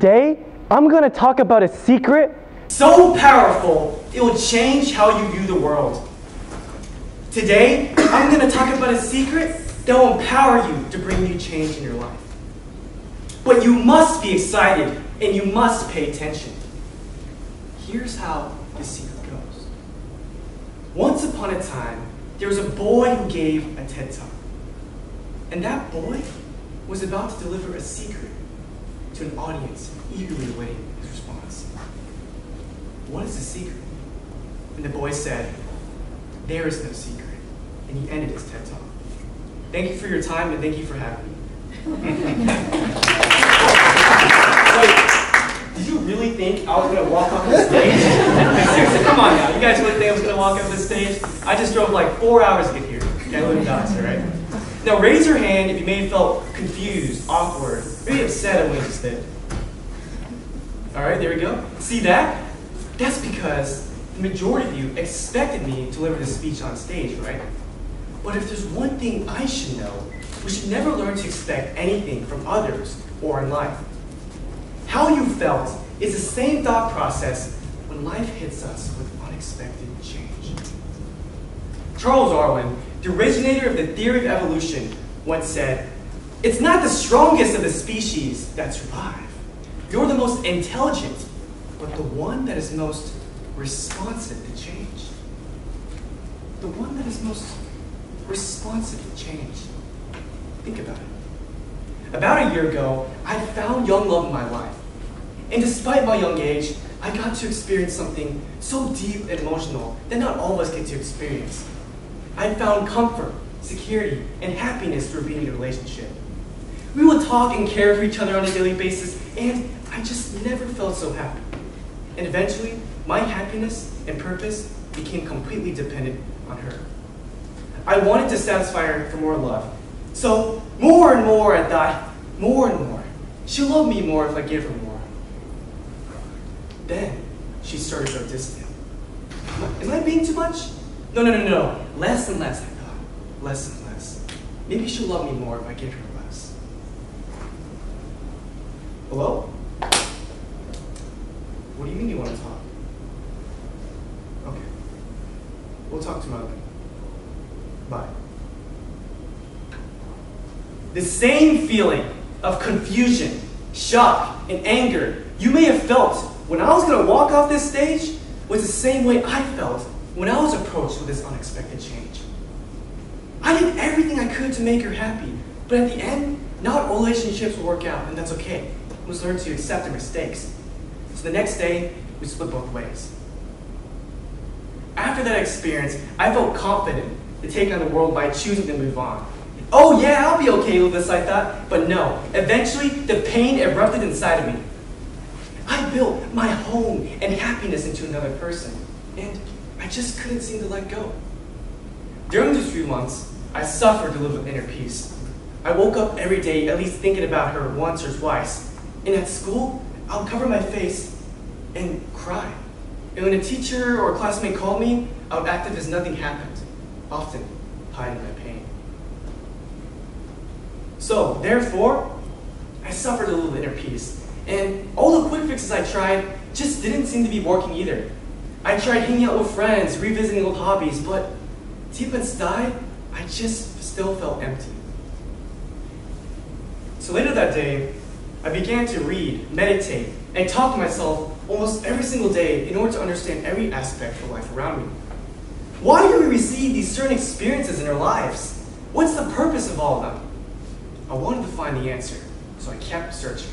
Today, I'm going to talk about a secret so powerful, it will change how you view the world. Today, I'm going to talk about a secret that will empower you to bring you change in your life. But you must be excited and you must pay attention. Here's how this secret goes. Once upon a time, there was a boy who gave a TED Talk. And that boy was about to deliver a secret to an audience eagerly awaiting his response. What is the secret? And the boy said, there is no secret. And he ended his TED Talk. Thank you for your time and thank you for having me. Wait, did you really think I was going to walk off the stage? Seriously, come on now. You guys really think I was going to walk off the stage? I just drove like 4 hours to get here. Can't live dots, all right? Now raise your hand if you may have felt confused, awkward, maybe upset at what I just did. All right, there we go. See that? That's because the majority of you expected me to deliver this speech on stage, right? But if there's one thing I should know, we should never learn to expect anything from others or in life. How you felt is the same thought process when life hits us with unexpected change. Charles Darwin, the originator of the theory of evolution, once said, "It's not the strongest of the species that survive, nor the most intelligent, but the one that is most responsive to change." The one that is most responsive to change. Think about it. About a year ago, I found young love in my life. And despite my young age, I got to experience something so deep and emotional that not all of us get to experience. I found comfort, security, and happiness through being in a relationship. We would talk and care for each other on a daily basis, and I just never felt so happy. And eventually, my happiness and purpose became completely dependent on her. I wanted to satisfy her for more love. So more and more I thought, more and more. She'll love me more if I give her more. Then she started to go distant. Am I being too much? No. Less and less, I thought. Less and less. Maybe she'll love me more if I give her less. Hello? What do you mean you want to talk? Okay. We'll talk tomorrow. Bye. The same feeling of confusion, shock, and anger you may have felt when I was going to walk off this stage was the same way I felt when I was approached with this unexpected change. I did everything I could to make her happy, but at the end, not all relationships will work out, and that's okay. We must learn to accept our mistakes. So the next day, we split both ways. After that experience, I felt confident to take on the world by choosing to move on. Oh yeah, I'll be okay with this, I thought, but no. Eventually, the pain erupted inside of me. I built my home and happiness into another person, and I just couldn't seem to let go. During these few months, I suffered to live with inner peace. I woke up every day at least thinking about her once or twice. And at school, I would cover my face and cry. And when a teacher or a classmate called me, I would act as if nothing happened, often hiding my pain. So, therefore, I suffered a little inner peace. And all the quick fixes I tried just didn't seem to be working either. I tried hanging out with friends, revisiting old hobbies, but deep inside, I just still felt empty. So later that day, I began to read, meditate, and talk to myself almost every single day in order to understand every aspect of life around me. Why do we receive these certain experiences in our lives? What's the purpose of all of them? I wanted to find the answer, so I kept searching.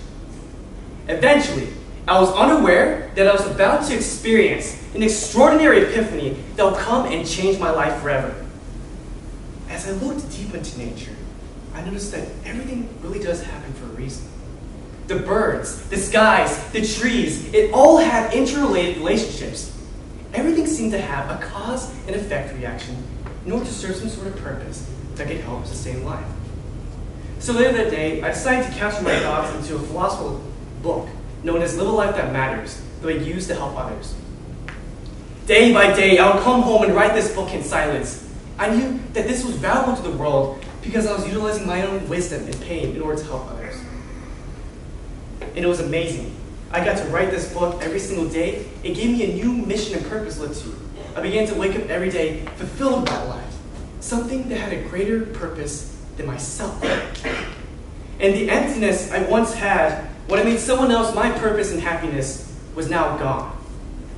Eventually, I was unaware that I was about to experience an extraordinary epiphany that will come and change my life forever. As I looked deep into nature, I noticed that everything really does happen for a reason. The birds, the skies, the trees, it all had interrelated relationships. Everything seemed to have a cause and effect reaction in order to serve some sort of purpose that could help sustain life. So later that day, I decided to capture my thoughts into a philosophical book known as Live a Life That Matters that I use to help others. Day by day, I would come home and write this book in silence. I knew that this was valuable to the world because I was utilizing my own wisdom and pain in order to help others. And it was amazing. I got to write this book every single day, it gave me a new mission and purpose to live to. I began to wake up every day fulfilled by life, something that had a greater purpose than myself. And the emptiness I once had when I made someone else my purpose and happiness was now gone.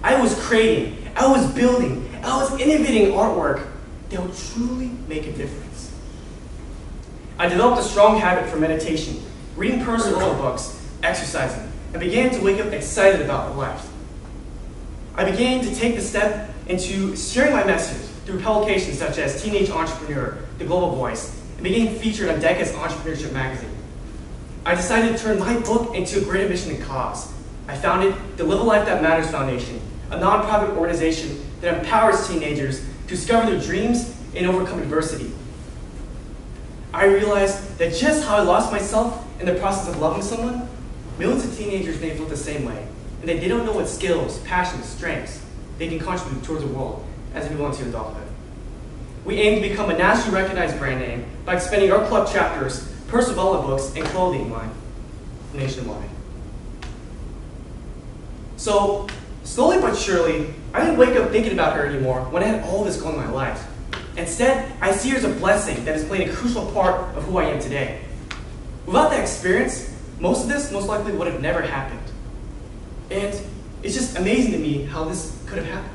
I was creating, I was building, I was innovating artwork that would truly make a difference. I developed a strong habit for meditation, reading personal books, exercising, and began to wake up excited about life. I began to take the step into sharing my message through publications such as Teenage Entrepreneur, The Global Voice, and being featured on Deca's Entrepreneurship magazine. I decided to turn my book into a greater mission and cause. I founded the Live a Life That Matters Foundation, a nonprofit organization that empowers teenagers to discover their dreams and overcome adversity. I realized that just how I lost myself in the process of loving someone, millions of teenagers may feel the same way, and that they don't know what skills, passions, strengths they can contribute towards the world as we move on to adulthood. We aim to become a nationally recognized brand name by expanding our club chapters, personal development books, and clothing line nationwide. So, slowly but surely, I didn't wake up thinking about her anymore when I had all this going on in my life. Instead, I see her as a blessing that has played a crucial part of who I am today. Without that experience, most of this most likely would have never happened. And it's just amazing to me how this could have happened.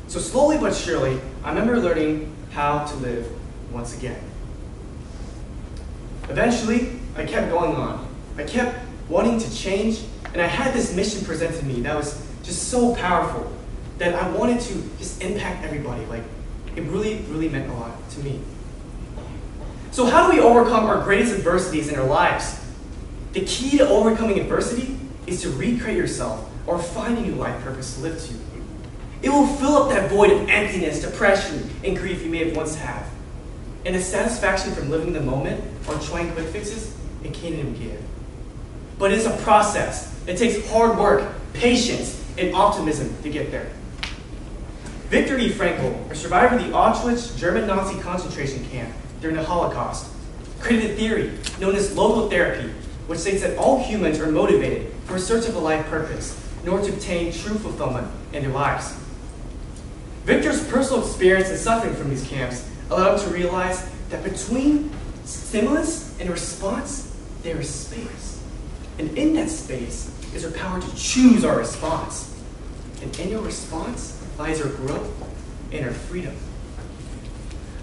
So slowly but surely, I remember learning how to live once again. Eventually, I kept going on. I kept wanting to change, and I had this mission presented to me that was just so powerful that I wanted to just impact everybody. Like, it really, really meant a lot to me. So how do we overcome our greatest adversities in our lives? The key to overcoming adversity is to recreate yourself or find a new life purpose to live to. It will fill up that void of emptiness, depression, and grief you may have once had. And the satisfaction from living in the moment or trying quick fixes, it can't even give. But it is a process. It takes hard work, patience, and optimism to get there. Viktor E. Frankl, a survivor of the Auschwitz German Nazi concentration camp during the Holocaust, created a theory known as logotherapy, which states that all humans are motivated for a search of a life purpose in order to obtain true fulfillment in their lives. Viktor's personal experience and suffering from these camps allowed him to realize that between stimulus and response, there is space. And in that space is our power to choose our response. And in your response lies our growth and our freedom.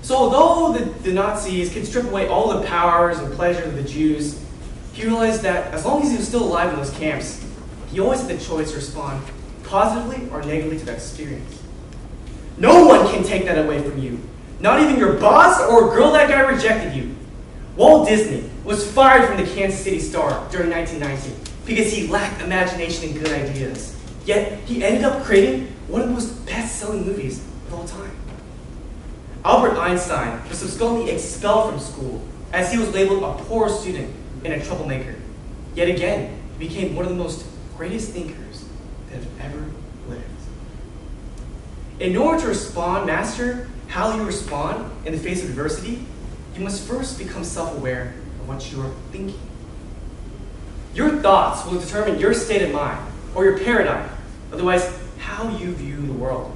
So although the Nazis could strip away all the powers and pleasures of the Jews, he realized that as long as he was still alive in those camps, he always had the choice to respond positively or negatively to that experience. No one can take that away from you. Not even your boss or a girl that guy rejected you. Walt Disney was fired from the Kansas City Star during 1919 because he lacked imagination and good ideas. Yet he ended up creating one of the most best-selling movies of all time. Albert Einstein was subsequently expelled from school as he was labeled a poor student and a troublemaker. Yet again, he became one of the most greatest thinkers that have ever lived. In order to master how you respond in the face of adversity, you must first become self-aware of what you are thinking. Your thoughts will determine your state of mind or your paradigm, otherwise how you view the world.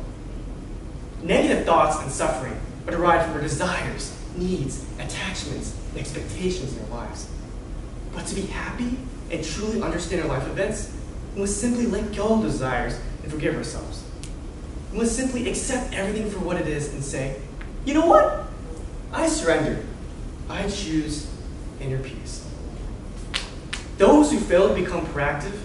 Negative thoughts and suffering are derived from our desires, needs, attachments, and expectations in our lives. But to be happy and truly understand our life events, we must simply let go of desires and forgive ourselves. We must simply accept everything for what it is and say, you know what? I surrender. I choose inner peace. Those who fail to become proactive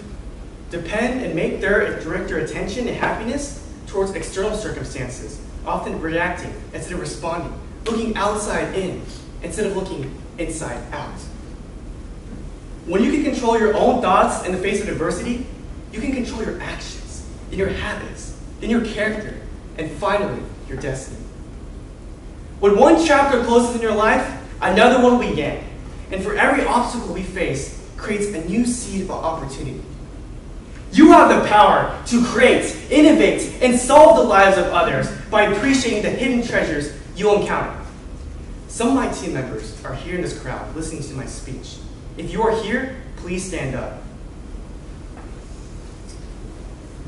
depend and direct their attention and happiness towards external circumstances, often reacting instead of responding, looking outside in instead of looking inside out. When you can control your own thoughts in the face of adversity, you can control your actions, then your habits, then your character, and finally, your destiny. When one chapter closes in your life, another one will begin. And for every obstacle we face, creates a new seed of opportunity. You have the power to create, innovate, and solve the lives of others by appreciating the hidden treasures you'll encounter. Some of my team members are here in this crowd listening to my speech. If you are here, please stand up.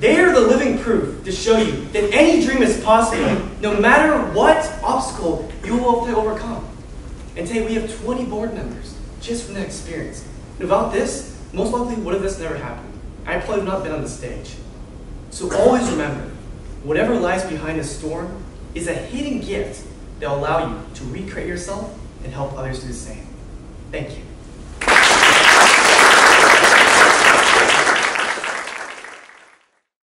They are the living proof to show you that any dream is possible, no matter what obstacle you will have to overcome. And today we have 20 board members just from that experience. And without this, most likely would have this never happened. I probably would not have been on the stage. So always remember, whatever lies behind a storm is a hidden gift that will allow you to recreate yourself and help others do the same. Thank you.